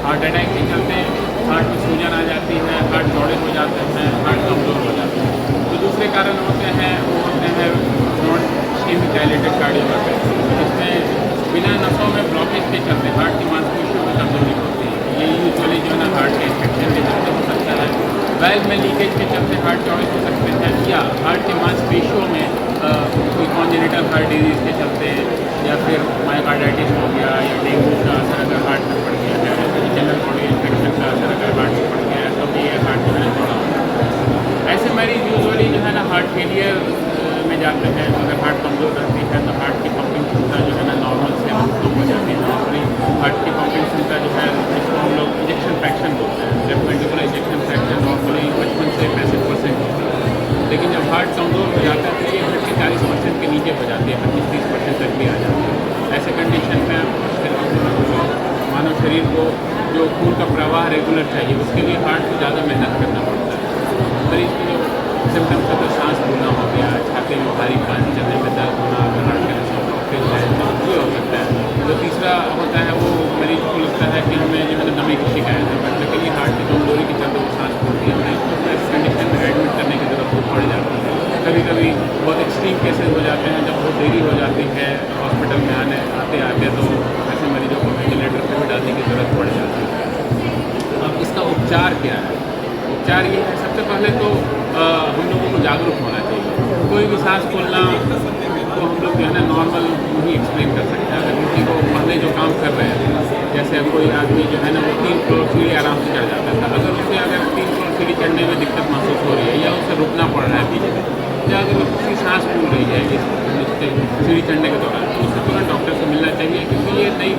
Heart attack के चलते heart में सूजन आ जाती है, हार्ट चौड़े हो जाते हैं, हार्ट कमज़ोर हो जाते हैं। तो दूसरे कारण होते हैं वो होते हैं नॉन इश्केमिक डायलेटेड कार्डियोमायोपैथी, जिसमें बिना नसों में ब्लॉकेज के चलते हार्ट की मांसपेशियों में कमजोरी होती है। ये यूजुअली जो है ना हार्ट के इन्फेक्शन के चलते हो सकता है, वेल्व में लीकेज के चलते हार्ट चौड़े हो सकते हैं, या हार्ट के मांसपेशियों में कोई कॉन्जेनिटल हार्ट डिजीज़ के चलते, या फिर मायोकार्डाइटिस हो गया, या डेंगू का असर अगर हार्ट में पड़ गया है, जनरल बॉडी इन्फेक्शन का असर अगर हार्ट में पड़ गया है, तो भी ये हार्ट जो है चौड़ा होता है। ऐसे मरीज यूजुअली जो है ना हार्ट फेलियर में जाते हैं। अगर हार्ट कमज़ोर रहती है तो हार्ट की पंपिंग क्षमता जो है ना नॉर्मल से कम हो जाती है। नॉर्मली हार्ट की पंपिंग क्षमता जो है, जिसको हम लोग इजेक्शन फ्रैक्शन बोलते हैं, left ventricular ejection fraction normally 55 से 65% होती है। लेकिन जब हार्ट कमज़ोर हो जाता है तो ये घट के 40% के नीचे हो जाती है, 25-30% तक भी आ जाती है। ऐसे कंडीशन में मानव शरीर को जो खून का प्रवाह रेगुलर चाहिए, उसके लिए हार्ट को ज़्यादा मेहनत करना पड़ता है। मरीज की जो सिम्टम्स होते हैं, सांस फूलना हो गया, छाती में भारी पानी चलने में दर्द होना, अगर हार्ट का नशा ब्लॉकेज है तो ये हो सकता है। जो तीसरा होता है वो मरीज को लगता है कि हमें जो है नमी की शिकायत है, बट लेकिन ये हार्ट की कमजोरी के चलते वो सांस फूलती है, हमें इसको इस कंडीशन में एडमिट करने की जरूरत पड़ जाती है। कभी कभी बहुत एक्सट्रीम केसेस हो जाते हैं, जब बहुत देरी हो जाती है हॉस्पिटल में आते आते तो ऐसे मरीजों को वेंटिलेटर पर भी डालने की ज़रूरत पड़ जाती है। अब इसका उपचार क्या है? उपचार ये है, सबसे पहले तो हम लोगों को जागरूक होना चाहिए। कोई भी सांस फूलना तो हम लोग जो है ना नॉर्मल ही एक्सप्लेन कर सकते हैं। अगर किसी को पहले जो काम कर रहे हैं, जैसे कोई आदमी जो है ना वो 3 फ्लोर सीढ़ी आराम से चढ़ जाता था, अगर 3 फ्लोर सीढ़ी चढ़ने में दिक्कत महसूस हो रही है, या उसे रुकना पड़ रहा है बीच में, या अगर उसकी सांस फूल रही है इससे सीढ़ी चढ़ने के दौरान, तो उससे तुरंत डॉक्टर से मिलना चाहिए, क्योंकि ये नई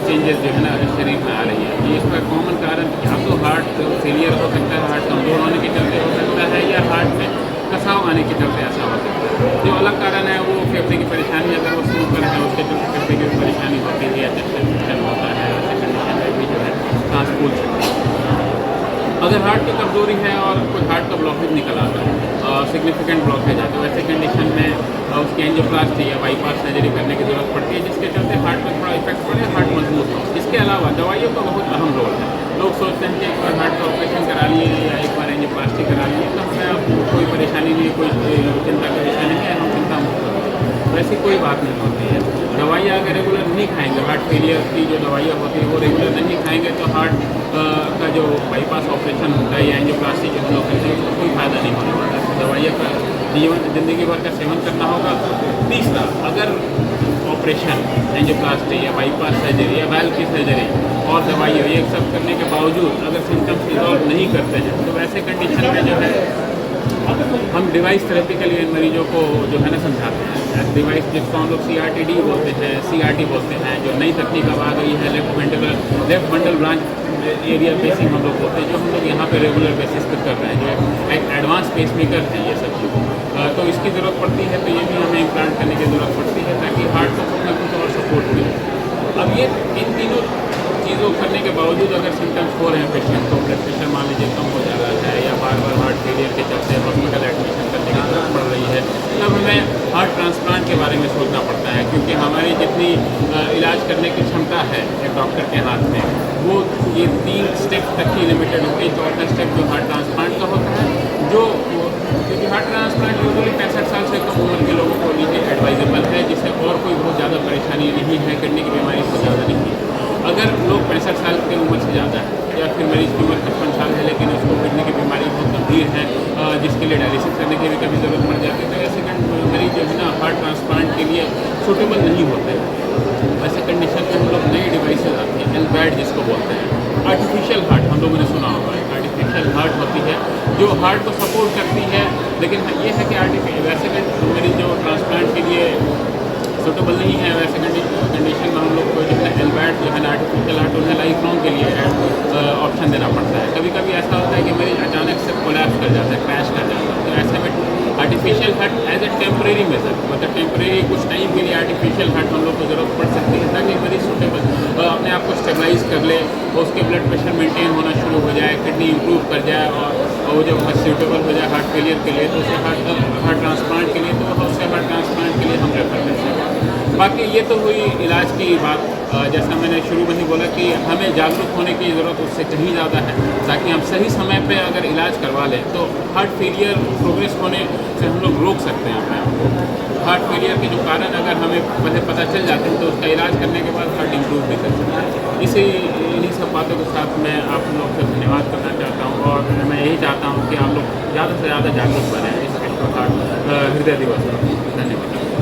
चेंजेस जो है ना शरीर में आ रही है। ये इसका कॉमन कारण या तो हार्ट फेलियर हो सकता है, हार्ट कमज़ोर होने के चलते हो सकता है, या हार्ट में कसाव आने के चलते ऐसा हो सकता है। जो अलग कारण है वो फेफड़े की परेशानी, अगर वो स्मोकर है उसके चलते फेफड़े की परेशानी होती है, या चेस्ट होता है, ऐसे कंडीशन में भी जो है सांस फूल सकती है। अगर हार्ट की कमजोरी है और कोई हार्ट का ब्लॉकेज निकल आता है, सिग्निफिकेंट ब्लॉकेज है, तो ऐसे कंडीशन में उसकी एंजियोप्लास्टी या बाईपास सर्जरी करने की ज़रूरत पड़ती है, जिसके चलते हार्ट पर थोड़ा इफेक्ट पड़े, हार्ट मजबूत हो। इसके अलावा दवाइयों का बहुत अहम रोल है। लोग सोचते हैं कि एक बार हार्ट का ऑपरेशन करा लिए या एक बार एंजियोप्लास्टी करा लिए तो हमें अब कोई परेशानी नहीं, कोई चिंता का विषय नहीं है, हम चिंता मुक्त होते हैं। वैसी कोई बात नहीं होती है। दवाइयाँ अगर रेगुलर नहीं खाएंगे, हार्ट फेलियर की जो दवाइयाँ होती है वो रेगुलर नहीं खाएंगे, तो हार्ट का जो बाईपास ऑपरेशन होता है या एंजियोप्लास्टी जो हम लोग करते हैं उसको कोई फ़ायदा नहीं होने वाला है। दवाइयाँ का ज़िंदगी भर का सेवन करना होगा। तीसरा, अगर ऑपरेशन, एंजियोप्लास्टी या बाईपास सर्जरी या वाल्व की सर्जरी और दवाइयाँ ये सब करने के बावजूद अगर सिम्टम्स रिजॉल्व नहीं करते हैं, तो वैसे कंडीशन में जो है हम डिवाइस थेरेपी के लिए इन मरीजों को जो है ना समझाते हैं। डिवाइस जिसको हम लोग CRTD बोलते हैं, CRT बोलते हैं, जो नई तकनीक अब आ गई है, left bundle branch area basin हम लोग बोलते हैं, जो हम लोग यहाँ पे रेगुलर बेसिस पर कर रहे हैं, जो एक एडवांस पेसमेकर है ये सब चीज़। तो इसकी ज़रूरत पड़ती है, तो ये भी हमें इम्प्लांट करने की ज़रूरत पड़ती है, ताकि हार्ट को कुछ ना कुछ और सपोर्ट मिले। अब ये इन तीनों चीज़ों करने के बावजूद अगर सिम्टम्स हो रहे हैं पेशेंट को, ब्लड प्रेशर मान लीजिए कम हो जा रहा है, या बार बार हार्ट फेलियर के चलते हॉस्पिटल एडमिशन करने की ज़रूरत पड़ रही है, तब हमें हार्ट ट्रांसप्लांट के बारे में सोचना पड़ता है। क्योंकि हमारी जितनी इलाज करने की क्षमता है एक डॉक्टर के हाथ में, वो ये 3 स्टेप तक ही लिमिटेड होती है। चौथा स्टेप जो हार्ट ट्रांसप्लांट का होता है, जो क्योंकि हार्ट ट्रांसप्लांट यूजुअली 65 साल से कम उम्र के लोगों को लिए एडवाइजेबल है, जिससे और कोई बहुत ज़्यादा परेशानी नहीं है, किडनी की बीमारी बहुत ज़्यादा नहीं है। अगर लोग 65 साल की उम्र से ज़्यादा है, या फिर मरीज की उम्र 55 साल है लेकिन उसको किडनी की बीमारी बहुत गंभीर है, जिसके लिए डायलिसिस करने की भी कभी ज़रूरत पड़ जाती है, तो ऐसे मरीज जो है ना हार्ट ट्रांसप्लांट के लिए सूटेबल नहीं होते हैं। वैसे कंडीशन में हम लोग नई डिवाइसेज आती हैं, LVAD जिसको बोलते हैं, आर्टिफिशियल हार्ट, हम लोगों ने सुना होगा, आर्टिफिशियल हार्ट होती है जो हार्ट को सपोर्ट करती है। लेकिन ये है कि वैसे मरीज जो ट्रांसप्लांट के लिए सूटेबल नहीं है, वैसे कंडीशन में हम लोग को जो है LVAD जो है ना आर्टिफिशियल हार्ट उन्हें लाइफ लॉन्ग के लिए ऑप्शन देना पड़ता है। कभी कभी ऐसा होता है कि मरीज अचानक से कोलैप्स कर जाता है, क्रैश कर जाता है, तो ऐसे में artificial heart as a temporary measure, मतलब टेम्परेरी कुछ टाइम के लिए आर्टिफिशियल हार्ट हम लोग को ज़रूरत पड़ सकती है, ताकि मरीज सूटेबल अपने आप को स्टेबलाइज कर ले, उसके ब्लड प्रेशर मेंटेन होना शुरू हो जाए, किडनी इंप्रूव कर जाए, और वो जब सूटेबल हो जाए हार्ट फेलियर के लिए, तो उसे हार्ट ट्रांसप्लांट के लिए, तो उसे हार्ट ट्रांसप्लांट के लिए हम रेफर करते हैं। बाकी ये तो हुई इलाज की बात। जैसा मैंने शुरू में ही बोला कि हमें जागरूक होने की ज़रूरत उससे कहीं ज़्यादा है, ताकि हम सही समय पे अगर इलाज करवा लें तो हार्ट फेलियर प्रोग्रेस होने से हम लोग रोक सकते हैं अपने आप को। हार्ट फेलियर के जो कारण अगर हमें पहले पता चल जाते हैं तो उसका इलाज करने के बाद हार्ट इम्प्रूव भी कर सकता है। इन्हीं सब बातों के साथ मैं आप लोग से धन्यवाद करना चाहता हूँ, और मैं यही चाहता हूँ कि आप लोग ज़्यादा से ज़्यादा जागरूक बनें इस विश्व हार्ट हृदय दिवस पर। धन्यवाद।